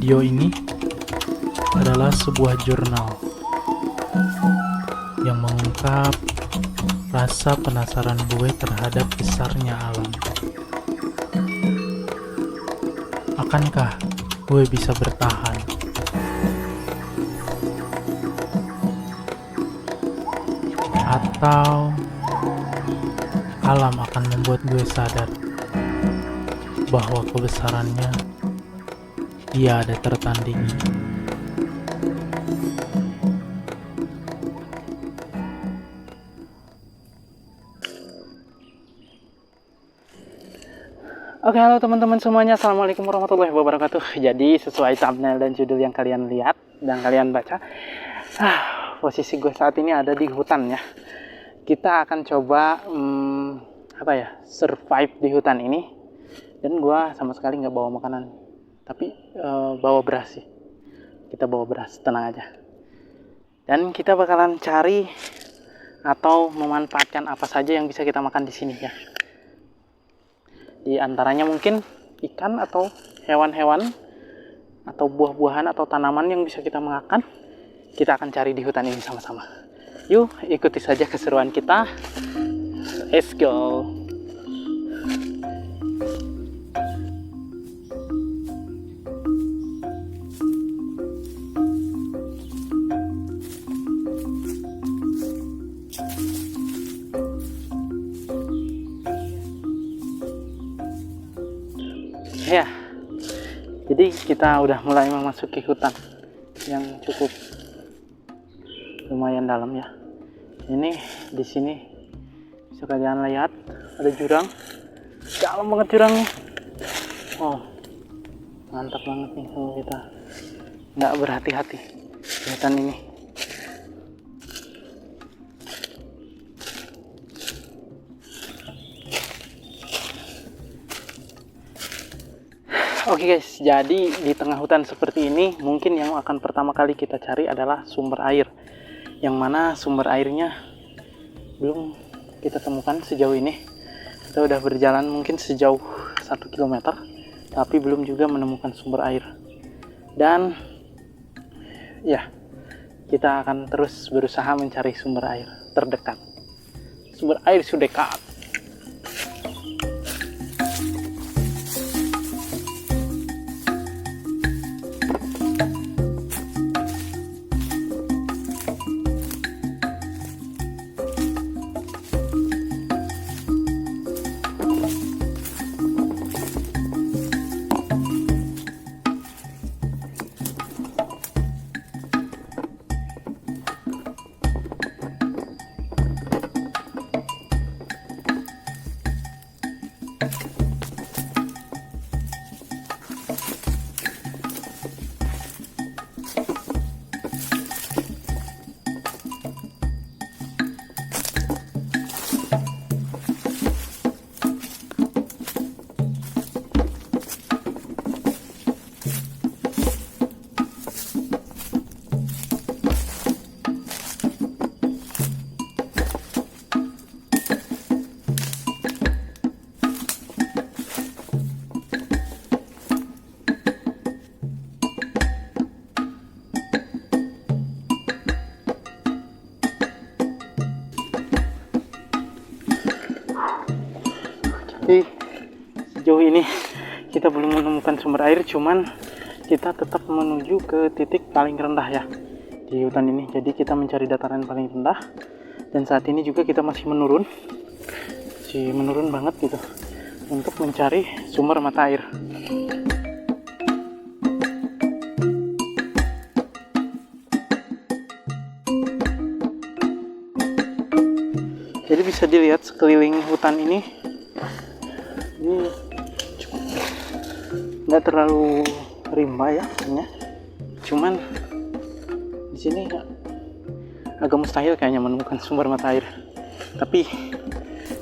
Video ini adalah sebuah jurnal yang mengungkap rasa penasaran gue terhadap besarnya alam. Akankah gue bisa bertahan? Atau alam akan membuat gue sadar bahwa kebesarannya tiada tertandingi. Oke, halo teman-teman semuanya. Assalamualaikum warahmatullahi wabarakatuh. Jadi sesuai thumbnail dan judul yang kalian lihat dan kalian baca, posisi gue saat ini ada di hutan ya. Kita akan coba survive di hutan ini. Dan gue sama sekali nggak bawa makanan, tapi bawa beras sih. Kita bawa beras, tenang aja. Dan kita bakalan cari atau memanfaatkan apa saja yang bisa kita makan di sini ya. Di antaranya mungkin ikan atau hewan-hewan atau buah-buahan atau tanaman yang bisa kita makan. Kita akan cari di hutan ini sama-sama. Yuk, ikuti saja keseruan kita. Let's go. Ya, jadi kita udah mulai memasuki hutan yang cukup lumayan dalam ya. Ini di sini bisa kalian lihat ada jurang, dalam banget jurangnya. Oh, mantap banget nih kalau kita nggak berhati-hati di hutan ini. Oke guys, jadi di tengah hutan seperti ini mungkin yang akan pertama kali kita cari adalah sumber air, yang mana sumber airnya belum kita temukan sejauh ini. Kita udah berjalan mungkin sejauh 1 km, tapi belum juga menemukan sumber air. Dan ya, kita akan terus berusaha mencari sumber air terdekat. Sumber air sudah dekat. Jadi sejauh ini kita belum menemukan sumber air, cuman kita tetap menuju ke titik paling rendah ya di hutan ini. Jadi kita mencari dataran paling rendah, dan saat ini juga kita masih menurun banget gitu untuk mencari sumber mata air. Jadi bisa dilihat sekeliling hutan ini nggak terlalu rimba ya, cuman di sini agak mustahil kayaknya menemukan sumber mata air. Tapi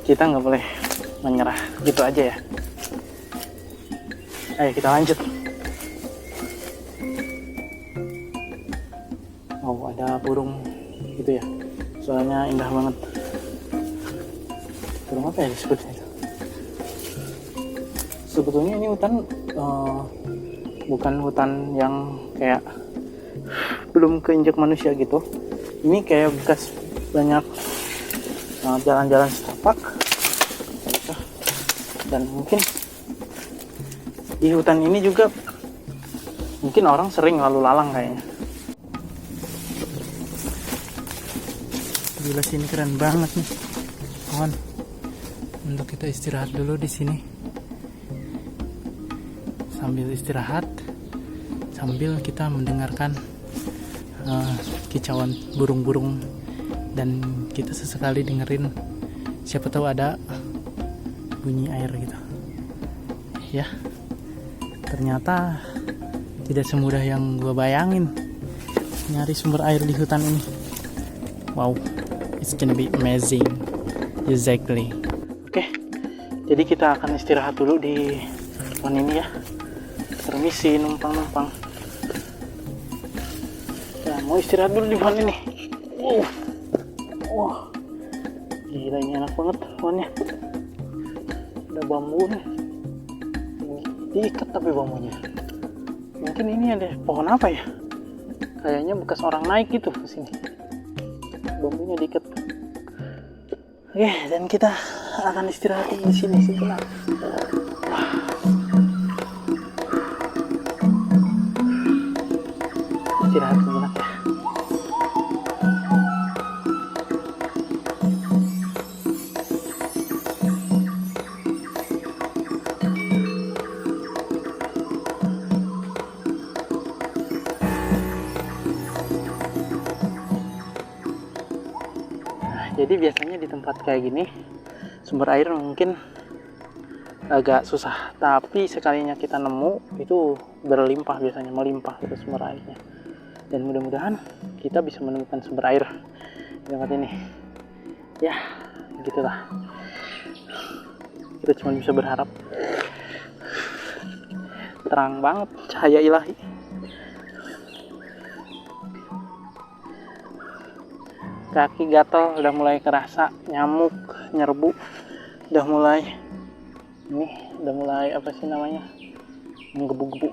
kita nggak boleh menyerah gitu aja ya. Ayo kita lanjut. Oh, ada burung gitu ya, suaranya indah banget. Burung apa ya disebutnya? Sebetulnya ini hutan bukan hutan yang kayak belum keinjak manusia gitu. Ini kayak bekas banyak jalan-jalan setapak gitu. Dan mungkin di hutan ini juga mungkin orang sering lalu lalang kayaknya. Gila, sini keren banget nih kawan. Untuk kita istirahat dulu di sini. Sambil istirahat, sambil kita mendengarkan kicauan burung-burung, dan kita sesekali dengerin, siapa tahu ada bunyi air gitu. Ya, ternyata tidak semudah yang gue bayangin nyari sumber air di hutan ini. Wow, it's gonna be amazing. Exactly. Oke, jadi kita akan istirahat dulu di pohon ini ya. Permisi numpang-numpang. Ya, mau istirahat dulu di pohon ini. Wah, gila, ini enak banget pohonnya. Ada bambu nih. Diikat tapi bambunya. Mungkin ini ada pohon apa ya? Kayaknya bekas orang naik gitu ke sini. Bambunya diikat. Oke, dan kita akan istirahat di sini sejenak. Istirahat sejenak ya. Jadi biasanya di tempat kayak gini sumber air mungkin agak susah, tapi sekalinya kita nemu itu berlimpah, biasanya melimpah gitu sumber airnya. Dan mudah-mudahan kita bisa menemukan sumber air di tempat ini. Ya, gitulah. Kita cuma bisa berharap. Terang banget, cahaya ilahi. Kaki gatal, udah mulai kerasa, nyamuk nyerbu udah mulai apa sih namanya, menggebu-gebu.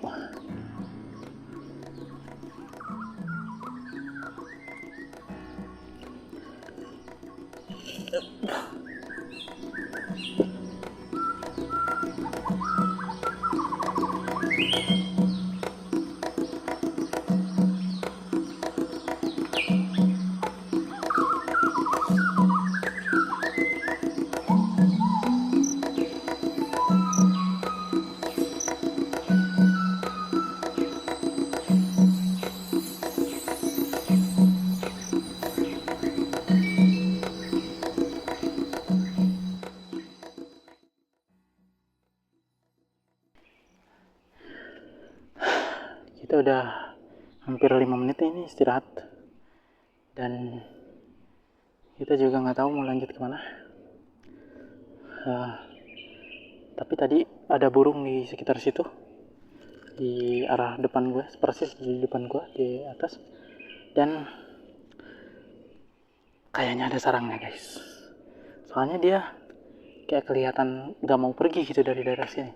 Kita udah hampir 5 menit ini istirahat, dan kita juga nggak tahu mau lanjut kemana. Tapi tadi ada burung di sekitar situ, di arah depan gue, persis di depan gue di atas, dan kayaknya ada sarangnya guys. Soalnya dia kayak kelihatan nggak mau pergi gitu dari daerah sini,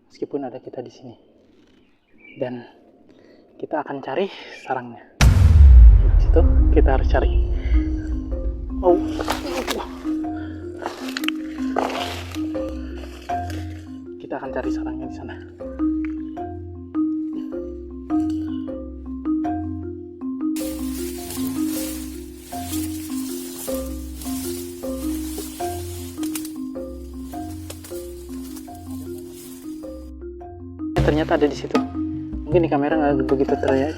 meskipun ada kita di sini. Dan kita akan cari sarangnya. Di situ kita harus cari. Oh. Kita akan cari sarangnya di sana. Ternyata ada di situ. Mungkin di kamera nggak begitu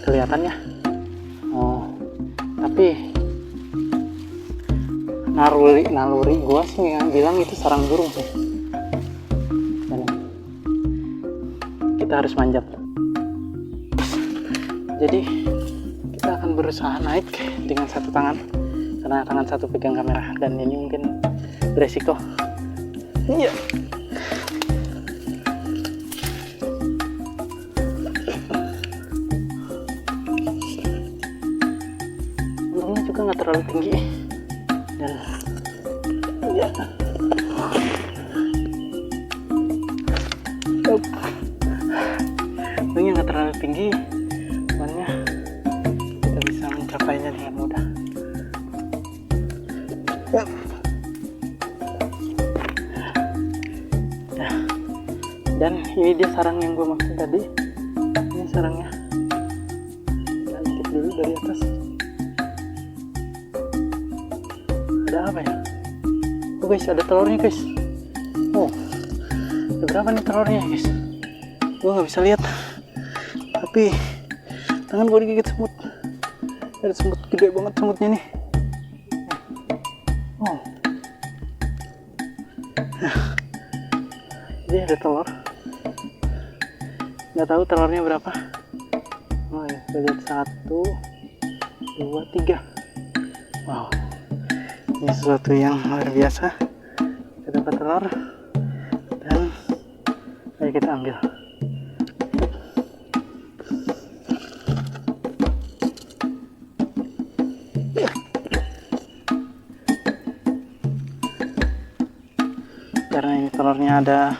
kelihatan ya. Tapi naluri gua sih bilang itu sarang burung sih. Dan kita harus manjat. Jadi kita akan berusaha naik dengan satu tangan, karena tangan satu pegang kamera, dan ini mungkin beresiko. Iya. Nggak terlalu tinggi, dan ya dindingnya nggak terlalu tinggi, makanya kita bisa mencapainya dengan mudah. Nah, dan ini dia sarang yang gue maksud tadi. Ini sarangnya. Kita intip dulu dari atas. Ada apa ya? Oh guys, ada telurnya guys. Oh, ada berapa nih telurnya guys? Gue nggak bisa lihat, tapi tangan gue digigit semut. Ada semut gede banget semutnya nih. Oh, nah, ini ada telur. Nggak tahu telurnya berapa. Oh ya, kita lihat 1, 2, 3. Wow, ini sesuatu yang luar biasa. Kita dapat telur dan ayo kita ambil. Karena ini telurnya ada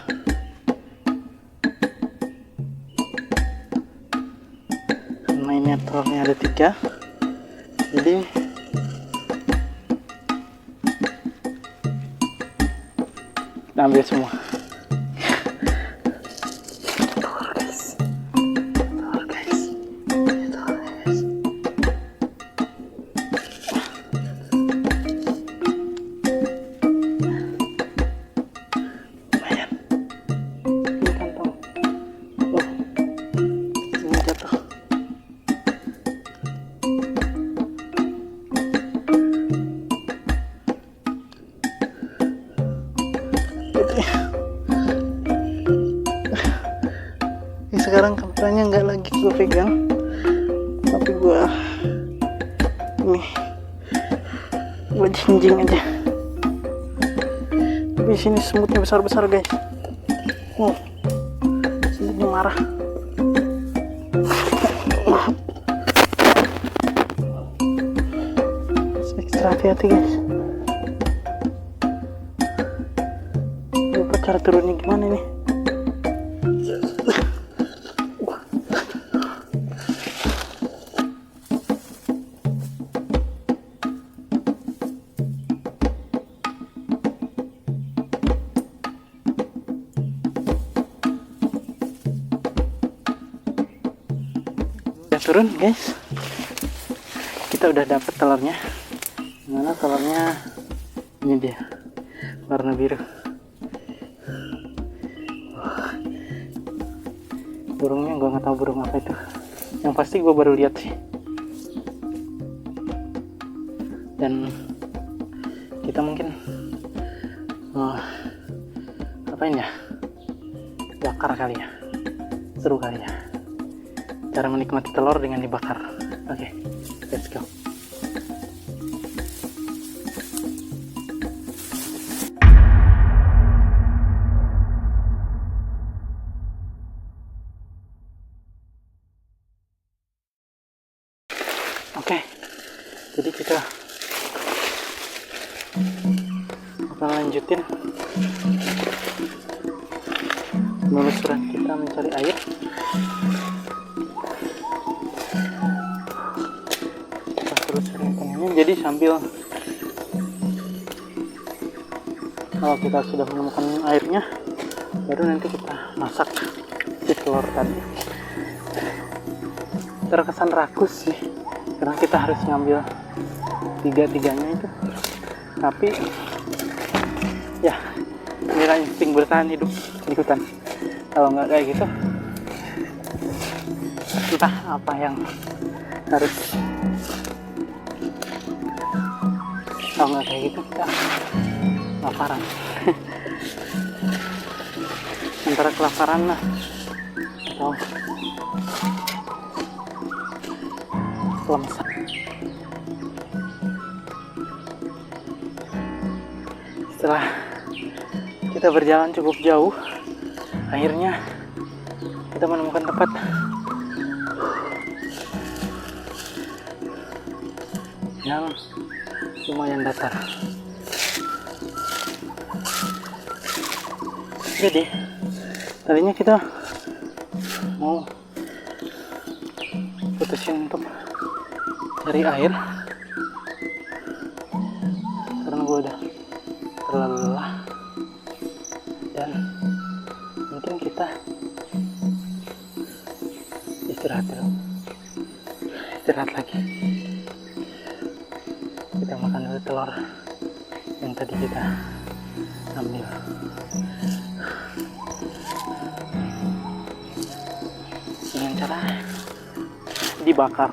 telurnya ada 3, jadi kita ambil semua. Telur guys, telur guys, telur guys. Lumayan, ini kantong. Oh, ini jatuh. Ini sekarang kameranya nggak lagi gue pegang, tapi gue jinjing aja. Tapi sini semutnya besar-besar guys. Oh, semutnya marah. Ekstra hati-hati guys. Lupa cara turunnya gimana nih. Udah turun guys, kita udah dapet telurnya. Mana telurnya? Ini dia, warna biru. Burungnya gue nggak tahu burung apa itu, yang pasti gue baru lihat sih. Dan kita mungkin apain ya, bakar kali ya, seru kali ya, cara menikmati telur dengan dibakar. Oke, let's go. Oke, jadi kita akan lanjutin penelusuran kita mencari air. Kita telusuri tengahnya, jadi sambil kalau kita sudah menemukan airnya, baru nanti kita masak si telur tadi. Terkesan rakus sih, karena kita harus ngambil tiga-tiganya itu, tapi ya inilah insting bertahan hidup di hutan. Kalau nggak kayak gitu, entah apa yang harus, kalau nggak kayak gitu kita kelaparan. Antara kelaparan lah atau kelemasan. Setelah kita berjalan cukup jauh, akhirnya kita menemukan tempat yang lumayan datar. Jadi tadinya kita mau putusin untuk cari air karena gue udah terlalu lelah, dan mungkin kita istirahat lagi. Kita makan dulu telur yang tadi kita ambil. Dengan cara dibakar.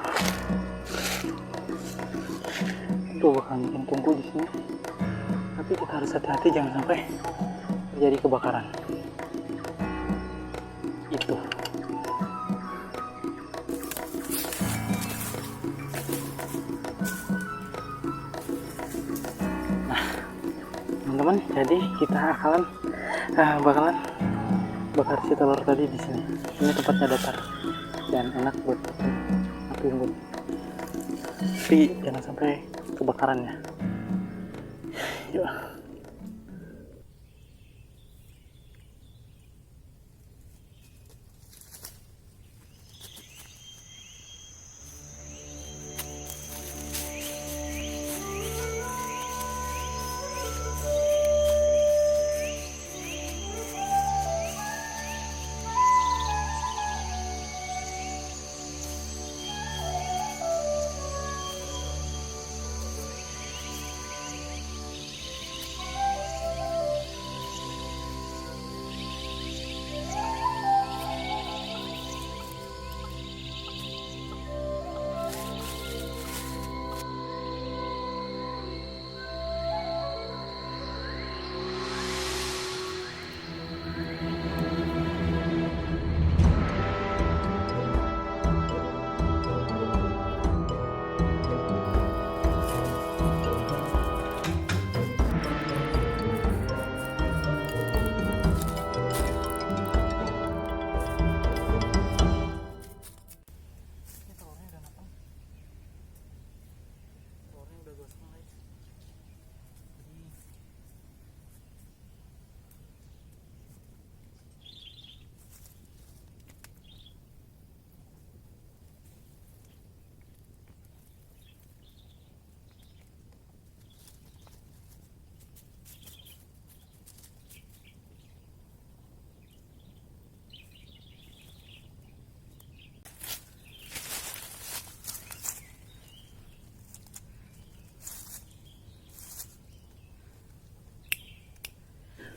Itu bakal bikin tungku di sini. Tapi kita harus hati-hati jangan sampai terjadi kebakaran. Itu. Nah, teman-teman, jadi kita bakalan bakar si telur tadi di sini. Ini tempatnya datar dan enak buat api unggun. Tapi jangan sampai kebakarannya. Yuk.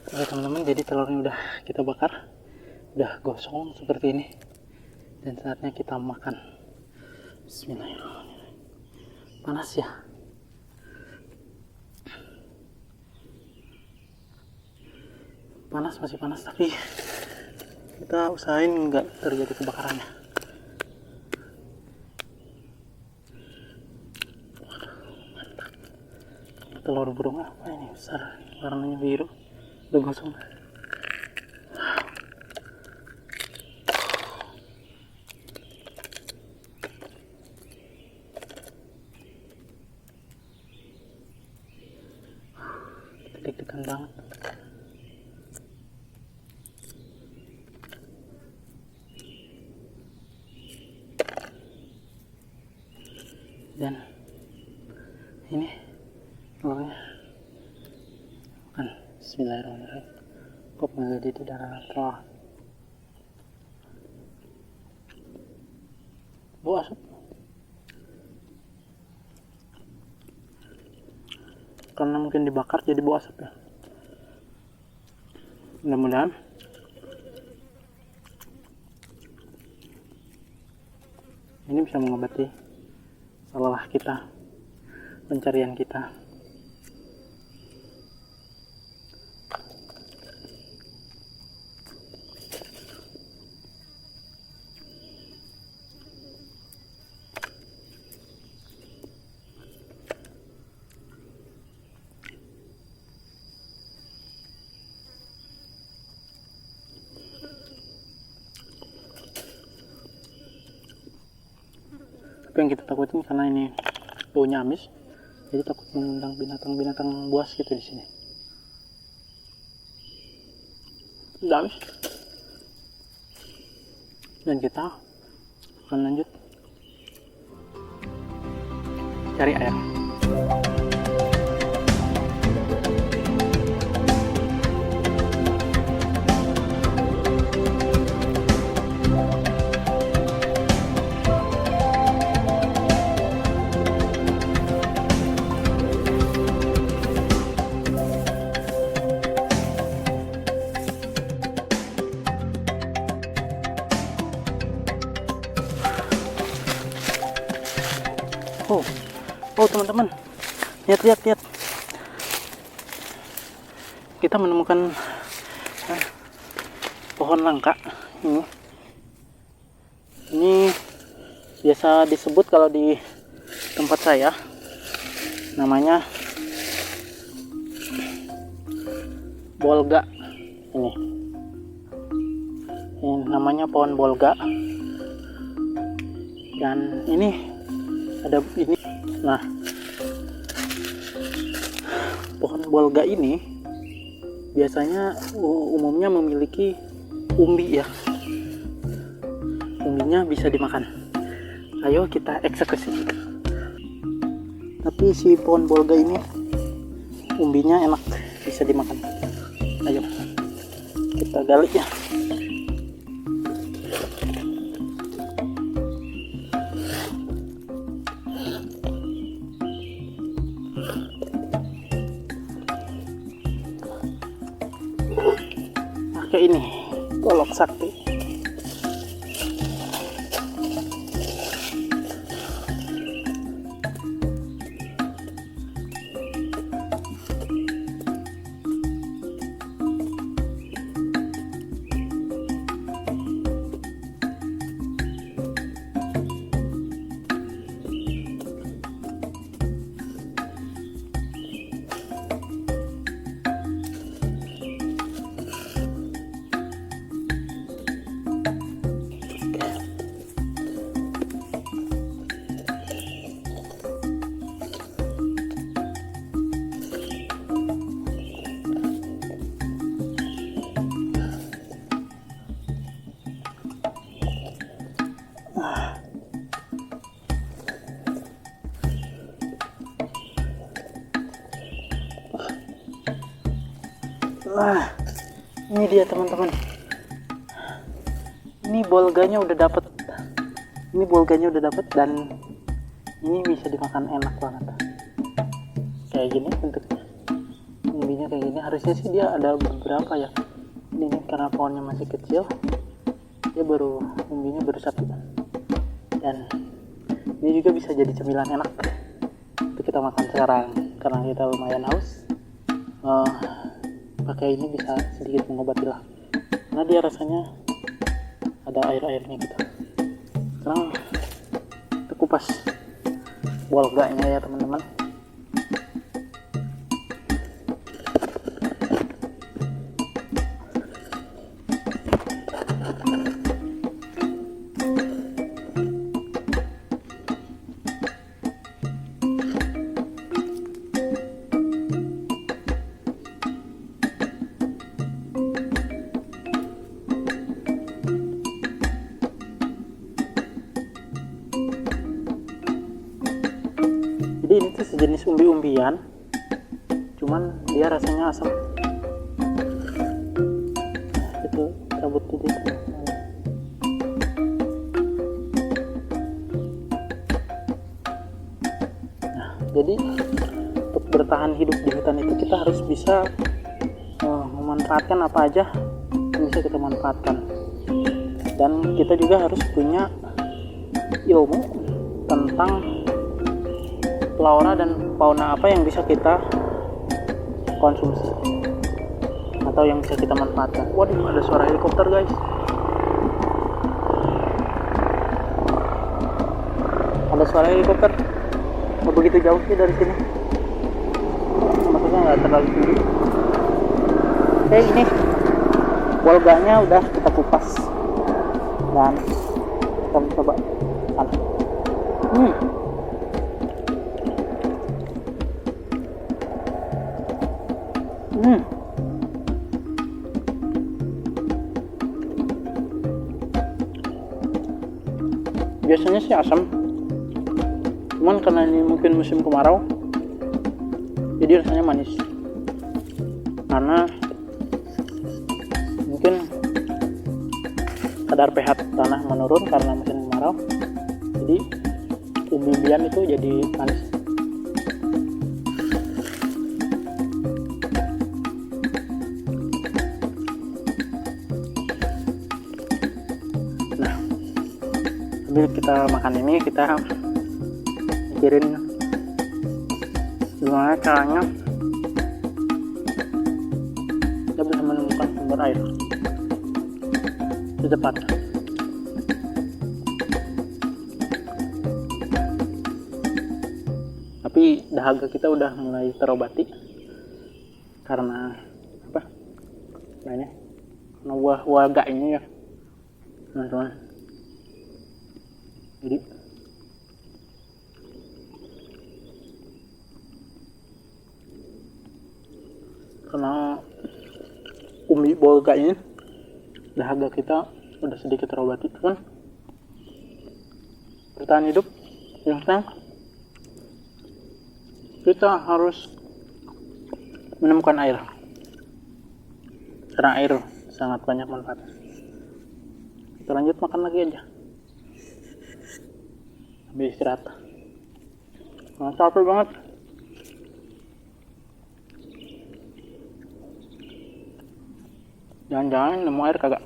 Oke teman-teman, jadi telurnya udah kita bakar, udah gosong seperti ini, dan saatnya kita makan. Bismillahirrahmanirrahim. Panas ya. Panas, masih panas, tapi kita usahain nggak terjadi kebakarannya. Mantap. Telur burung apa ini, besar, warnanya biru, udah gosong. Deg-degan banget. Dan ini telurnya makan. Bismillahirrahmanirrahim. Kok menjadi di darah telur. Bau asap. Karena mungkin dibakar jadi bau asap ya. Mudah-mudahan ini bisa mengobati lelah kita, pencarian kita. Tapi yang kita takutin karena ini baunya amis, jadi takut mengundang binatang-binatang buas gitu di sini. Udah amis. Dan kita akan lanjut cari air. Oh teman-teman, lihat. Kita menemukan pohon langka ini. Ini biasa disebut kalau di tempat saya namanya bolga. Ini namanya pohon bolga. Dan ini ada ini. Nah, pohon bolga ini biasanya umumnya memiliki umbi ya. Umbinya bisa dimakan. Ayo kita eksekusi. Tapi si pohon bolga ini umbinya enak, bisa dimakan. Ayo kita gali ya. Pakai ini golok sakti. Nah, ini dia teman-teman. Ini bolganya udah dapet. Dan ini bisa dimakan, enak banget. Kayak gini bentuknya. Umbinya kayak gini. Harusnya sih dia ada beberapa ya. Ini karena pohonnya masih kecil, dia umbinya baru satu. Dan ini juga bisa jadi cemilan enak. Itu kita makan sekarang karena kita lumayan haus. Pakai ini bisa sedikit mengobati lah, karena dia rasanya ada air-airnya gitu. Sekarang kita kupas bolganya ya teman-teman. Jadi ini tuh sejenis umbi-umbian, cuman dia rasanya asam. Itu cabut jadi. Nah, jadi untuk bertahan hidup di hutan itu kita harus bisa memanfaatkan apa aja yang bisa kita manfaatkan. Dan kita juga harus punya ilmu tentang flora dan fauna apa yang bisa kita konsumsi atau yang bisa kita manfaatkan. Waduh, ada suara helikopter guys. Ada suara helikopter. Nggak begitu jauh sih dari sini, maksudnya nggak terlalu tinggi. Oke, ini bolganya udah kita kupas dan kita coba makan. Biasanya sih asam, Cuman karena ini mungkin musim kemarau, jadi rasanya manis. Karena mungkin kadar pH tanah menurun karena musim kemarau, jadi umbi-umbian itu jadi manis. Nah, sambil kita makan ini, kita mikirin gimana caranya kita bisa menemukan sumber air secepatnya. Tapi dahaga kita udah mulai terobati karena apa? Namanya? Karena waga ini ya, teman-teman. Jadi karena umbi bolga ini, dahaga kita udah sedikit terobati, cuman bertahan hidup yang senang, kita harus menemukan air, karena air sangat banyak manfaat. Kita lanjut makan lagi aja sambil istirahat. Capek banget. Jangan-jangan nemu air kagak.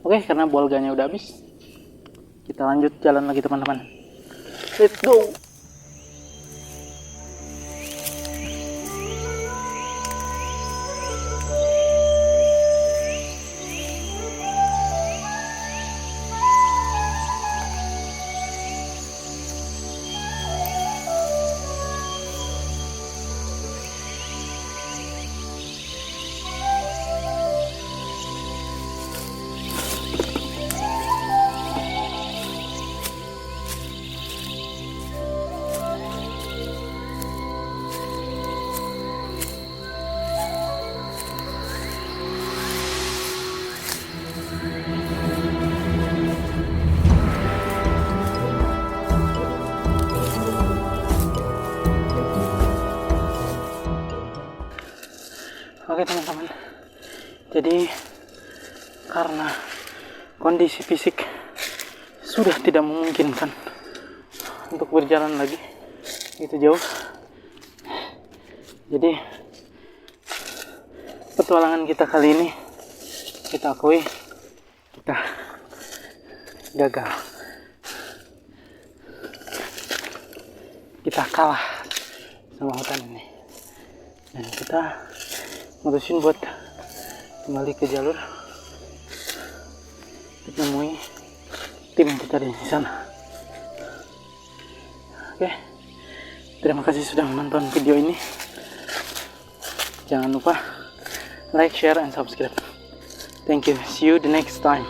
Oke, karena bolganya udah habis, kita lanjut jalan lagi teman-teman. Let's go! Oke teman-teman, jadi karena kondisi fisik sudah tidak memungkinkan untuk berjalan lagi itu jauh, jadi petualangan kita kali ini kita akui kita gagal, kita kalah sama hutan ini, dan kita mutusin buat kembali ke jalur untuk menemui tim kita di sana. Oke, terima kasih sudah menonton video ini. Jangan lupa like, share, and subscribe. Thank you. See you the next time.